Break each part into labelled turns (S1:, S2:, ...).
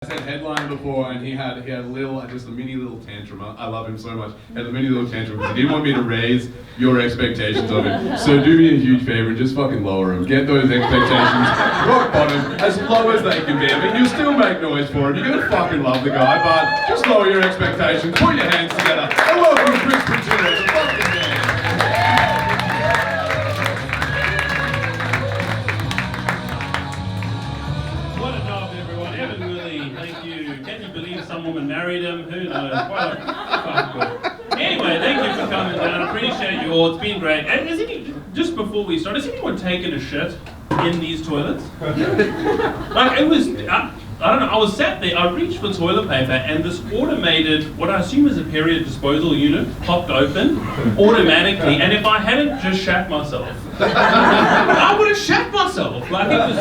S1: I said headline before, and he had just a mini little tantrum. I love him so much. He had a mini little tantrum because he didn't want me to raise your expectations of him. So do me a huge favor and just fucking lower him. Get those expectations rock bottom, as low as they can be. I mean, you'll still make noise for him. You're gonna fucking love the guy, but just lower your expectations. Put your hands together and welcome Chris Pucillo to fucking man.
S2: Some woman married him, who knows? Anyway, thank you for coming down. I appreciate you all. It's been great. And just before we start, has anyone taken a shit in these toilets? Like it was, I don't know, I was sat there, I reached for toilet paper and this automated, what I assume is a period disposal unit, popped open automatically, and if I hadn't just shat myself, I would have shat myself. Like it was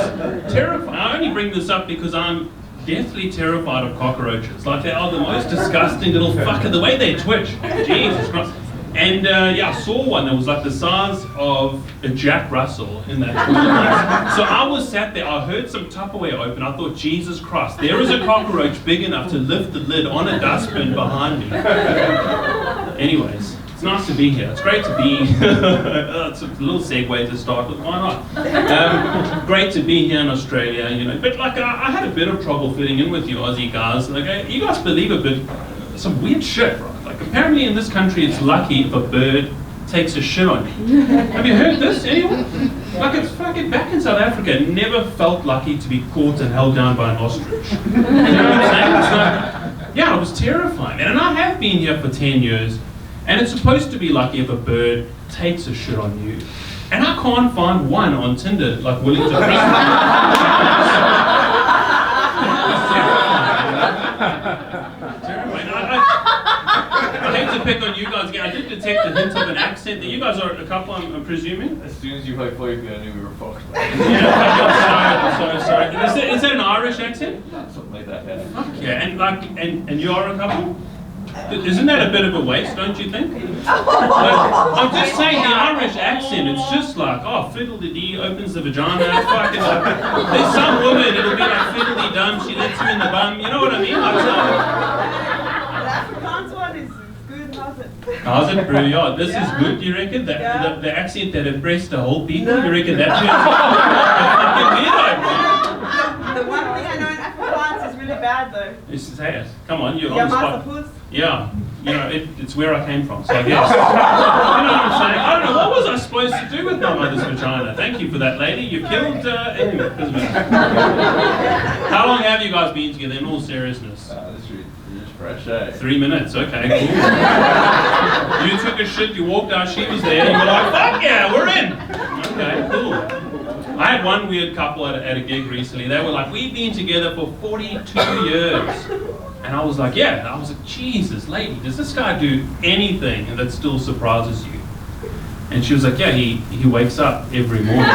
S2: terrifying. I only bring this up because I'm deathly terrified of cockroaches. Like they are the most disgusting little fucker. The way they twitch, Jesus Christ. And yeah, I saw one that was like the size of a Jack Russell in that toilet. So I was sat there, I heard some Tupperware open, I thought, Jesus Christ, there is a cockroach big enough to lift the lid on a dustbin behind me. Anyways, it's nice to be here. It's great to be, it's a little segue to start with, why not? Great to be here in Australia, you know, but like I had a bit of trouble fitting in with you Aussie guys. Like you guys believe a bit, some weird shit, right? Like apparently in this country it's lucky if a bird takes a shit on you. Have you heard this, anyone? Like it's fucking back in South Africa, it never felt lucky to be caught and held down by an ostrich. You know what I'm saying? It's like, yeah, it was terrifying. And I have been here for 10 years, and it's supposed to be lucky if a bird takes a shit on you. And I can't find one on Tinder like willing to I hate to pick on you guys again. I did detect a hint of an accent. You guys are a couple, I'm presuming?
S3: As soon as you played Floyd, I knew we were fucked.
S2: Yeah, I'm sorry. Is that an Irish accent?
S3: Something like that, yeah.
S2: Fuck yeah, and you are a couple? Isn't that a bit of a waste, don't you think? I'm just saying the Irish accent, it's just like, oh, fiddle-de-dee opens the vagina, fucking like, there's some woman, it'll be like fiddle-de-dum, she lets you in the bum, you know what I mean? Like,
S4: the Afrikaans one is good, how's it?
S2: How's it, bro? Yeah, this is good, you reckon? The accent that impressed the whole people, you reckon that fucking weirdo,
S4: The one thing I know in Afrikaans is really bad though.
S2: Just say it. Come on, you're
S4: Yeah,
S2: on the spot.
S4: Masterpoes.
S2: Yeah, you know, it's where I came from, so I guess. You know what I'm saying? I don't know, what was I supposed to do with my mother's vagina? Thank you for that, lady. You killed, anyway, doesn't matter. How long have you guys been together, in all seriousness?
S3: This is fresh, eh?
S2: 3 minutes, okay, cool. You took a shit, you walked out, she was there, and you were like, fuck yeah, we're in! Okay, cool. I had one weird couple at a gig recently. They were like, we've been together for 42 years. And I was like, yeah. I was like, Jesus, lady, does this guy do anything that still surprises you? And she was like, yeah, he wakes up every morning.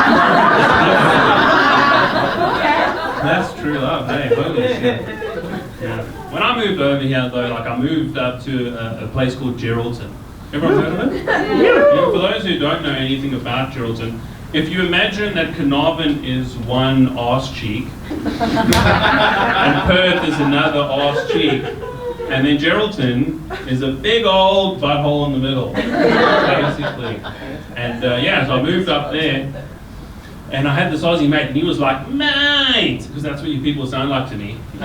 S2: That's true love, hey, holy shit. Yeah. When I moved over here though, like I moved up to a place called Geraldton. Everyone heard of it? Yeah. For those who don't know anything about Geraldton, if you imagine that Carnarvon is one arse cheek, and Perth is another arse cheek, and then Geraldton is a big old butthole in the middle, basically. And yeah, so I moved up there, and I had this Aussie mate, and he was like, mate, because that's what you people sound like to me. He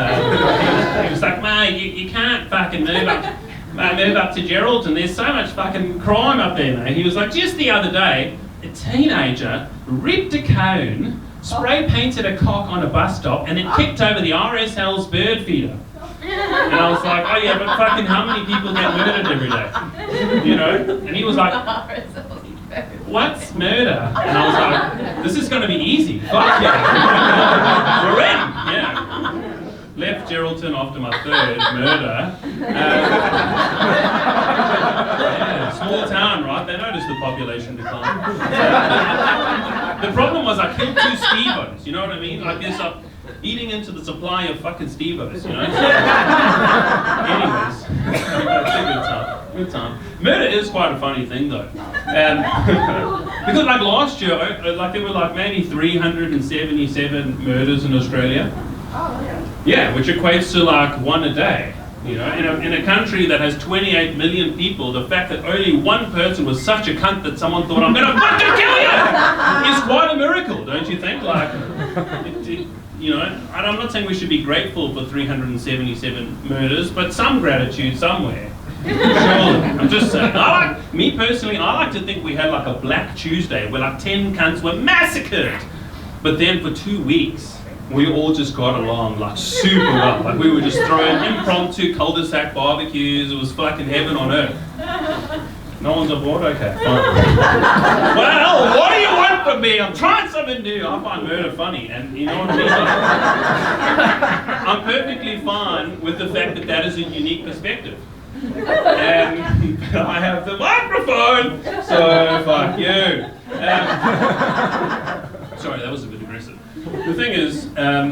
S2: was like, mate, you can't fucking move up to Geraldton, there's so much fucking crime up there, mate. He was like, just the other day, a teenager ripped a cone, spray painted a cock on a bus stop, and then kicked over the RSL's bird feeder. And I was like, oh yeah, but fucking how many people get murdered every day? You know? And he was like, what's murder? And I was like, this is going to be easy. Fuck yeah. We're in. Yeah. Left Geraldton after my third murder. Yeah, small town, right? They noticed the population decline. The problem was I killed 2 Stevos, you know what I mean? Like this, eating into the supply of fucking Stevos, you know? Anyways, it's a good time. Good time. Murder is quite a funny thing though. Because like last year, like there were like maybe 377 murders in Australia.
S4: Oh, yeah.
S2: Yeah, which equates to like 1 a day. You know, in a country that has 28 million people, the fact that only one person was such a cunt that someone thought, I'm gonna fucking kill you, is quite a miracle, don't you think? Like, you know, and I'm not saying we should be grateful for 377 murders, but some gratitude somewhere. Surely. I'm just saying. Me personally, I like to think we had like a Black Tuesday where like 10 cunts were massacred, but then for 2 weeks, we all just got along like super well. Like we were just throwing impromptu cul-de-sac barbecues. It was fucking heaven on earth. No one's on board? Okay, fine. Well, what do you want from me? I'm trying something new. I find murder funny, and you know what I mean? I'm perfectly fine with the fact that that is a unique perspective. And I have the microphone, so fuck you. Sorry, that was a bit aggressive. The thing is, I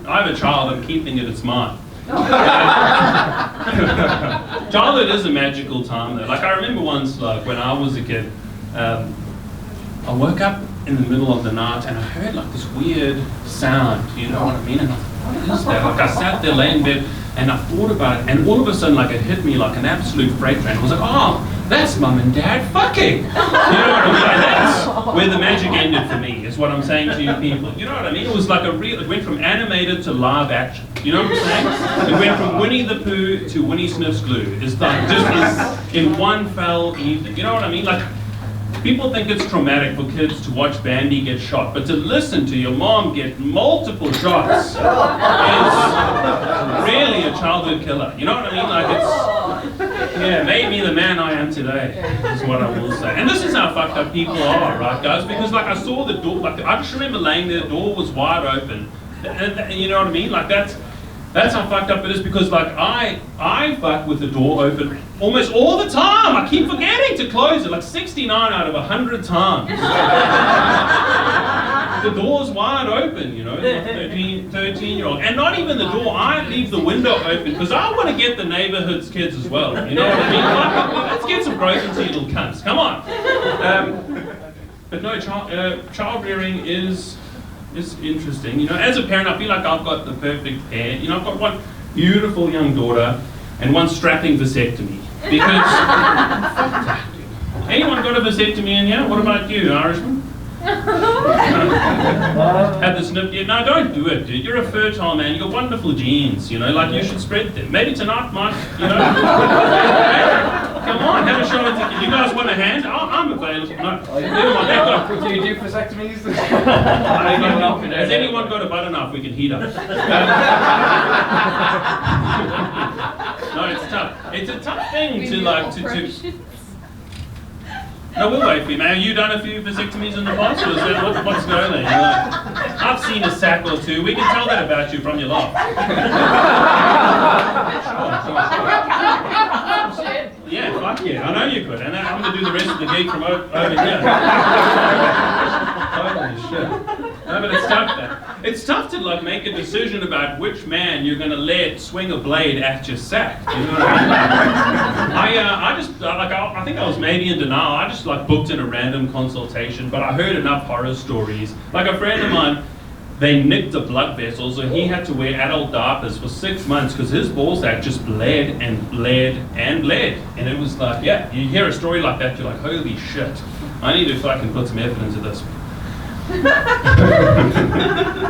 S2: have a child, I'm keeping it, it's mine. Childhood is a magical time though. Like I remember once, like when I was a kid, I woke up in the middle of the night and I heard like this weird sound, you know what I mean? And I thought, what is that? Like I sat there laying in bed and I thought about it, and all of a sudden like it hit me like an absolute freight train. I was like, oh, that's mum and dad fucking. You know what I mean? Like, that's where the magic ended for me, is what I'm saying to you people. You know what I mean? It was like it went from animated to live action. You know what I'm saying? It went from Winnie the Pooh to Winnie Sniffs Glue. It's like just in one fell evening. You know what I mean? Like, people think it's traumatic for kids to watch Bambi get shot, but to listen to your mom get multiple shots is really a childhood killer. You know what I mean? Like yeah, made me the man I am today, is what I will say. And this is how fucked up people are, right, guys? Because like I saw the door, like I just remember laying there, the door was wide open, and you know what I mean? Like that's how fucked up it is, because like I fuck with the door open almost all the time. I keep forgetting to close it, like 69 out of 100 times. The door's wide open, you know, 13-year-old. And not even the door, I leave the window open because I want to get the neighborhood's kids as well. You know what I mean? Like, let's get some growth into you little cunts. Come on. But no, child rearing is interesting. You know, as a parent, I feel like I've got the perfect pair. You know, I've got one beautiful young daughter and one strapping vasectomy. Because, anyone got a vasectomy in here? What about you, Irishman? Had the snip yet? No, don't do it, dude. You're a fertile man. You got wonderful genes. You know, like you should spread them. Maybe tonight, Mike. You know. Come on, have a shot at it. You guys want a hand? I'm available. No.
S3: Do you do vasectomies?
S2: Has anyone got a butter knife we can heat up? No, it's tough. It's a tough thing to like to. No, we'll wait for you, man. Have you done a few vasectomies in the past, or is that what's going on? Like, I've seen a sack or two. We can tell that about you from your laugh. Sure. Yeah, fuck yeah. I know you could. And I'm going to do the rest of the gig from over here. Holy shit. No, but it's tough, man. It's tough to like make a decision about which man you're going to let swing a blade at your sack. You know what I mean? I think I was maybe in denial. I just like booked in a random consultation, but I heard enough horror stories. Like a friend of mine, they nicked a blood vessel, so he had to wear adult diapers for 6 months because his ball sack just bled and bled and bled. And it was like, yeah, you hear a story like that, you're like, holy shit, I need to fucking put some effort into this.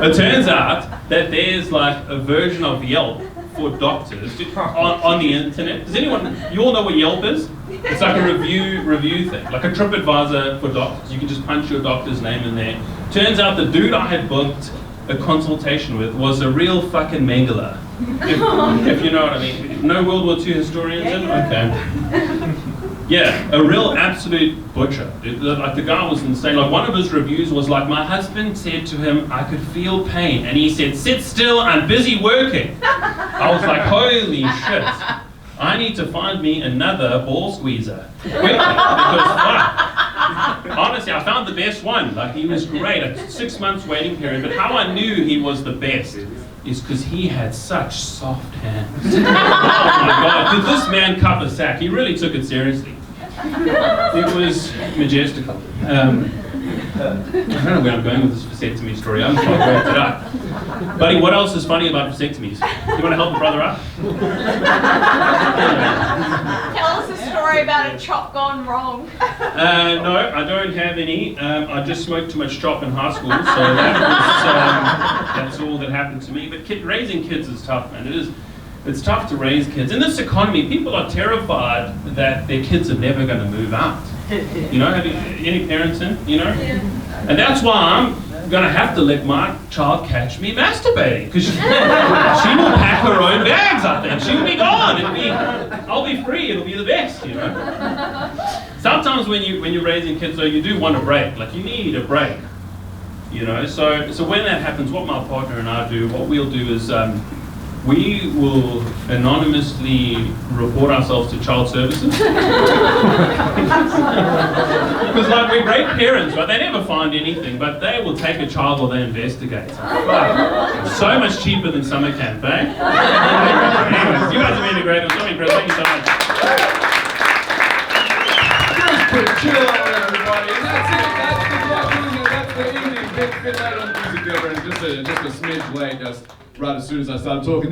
S2: It turns out that there's like a version of Yelp for doctors on the internet. Does anyone, you all know what Yelp is? It's like a review thing, like a TripAdvisor for doctors. You can just punch your doctor's name in there. Turns out the dude I had booked a consultation with was a real fucking megala. If you know what I mean. No World War II historians in? Okay. Yeah, a real absolute butcher. Like the guy was insane. Like one of his reviews was like, my husband said to him, I could feel pain. And he said, sit still, I'm busy working. I was like, holy shit. I need to find me another ball squeezer. Quickly, because honestly, I found the best one. Like he was great. A 6 months waiting period. But how I knew he was the best is because he had such soft hands. Oh my God, did this man cup a sack? He really took it seriously. It was majestical. don't know where I'm going with this vasectomy story. I'm quite wrapped it up. Buddy, what else is funny about vasectomies? You want to help a brother out?
S5: Tell us a story about a chop gone wrong.
S2: No, I don't have any. I just smoked too much chop in high school, so that's all that happened to me. But raising kids is tough, man. It's tough to raise kids. In this economy, people are terrified that their kids are never going to move out. You know, have you, any parents in, you know? And that's why I'm going to have to let my child catch me masturbating, because she will pack her own bags, I think. She'll be gone. I'll be free. It'll be the best, you know? Sometimes when you're raising kids, though, you do want a break. Like, you need a break, you know? So when that happens, what my partner and I do, what we'll do is we will anonymously report ourselves to child services. Because like, we're great parents, right? They never find anything, but they will take a child while they investigate. So much cheaper than summer camp, eh? Anyways, you guys have been a great one. Thank you so much.
S1: Pucillo, everybody. And that's it. That's the evening. Bit late on the music over, and just a smidge late. Just right as soon as I started talking.